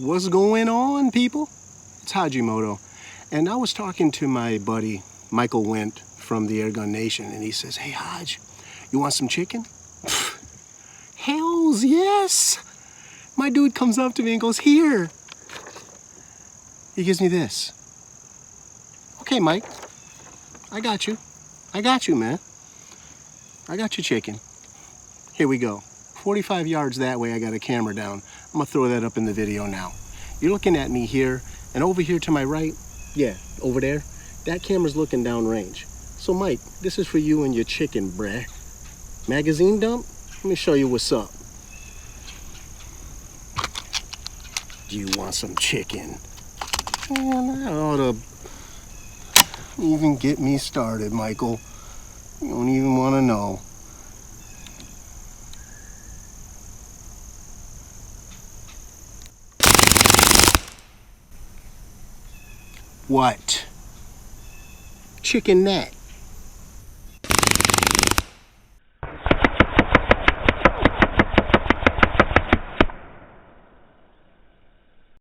What's going on, people? It's Hajimoto. And I was talking to my buddy, Michael Went from the Airgun Nation, and he says, "Hey, Haj, you want some chicken?" Hells yes! My dude comes up to me and goes, "Here." He gives me this. "Okay, Mike, I got you. I got you, man. I got you chicken. Here we go. 45 yards that way, I got a camera down. I'm gonna throw that up in the video now. You're looking at me here, and over here to my right, yeah, over there, that camera's looking downrange. So Mike, this is for you and your chicken, bruh. Magazine dump? Let me show you what's up. Do you want some chicken? Man, that ought to even get me started, Michael. You don't even want to know. What? Chicken neck.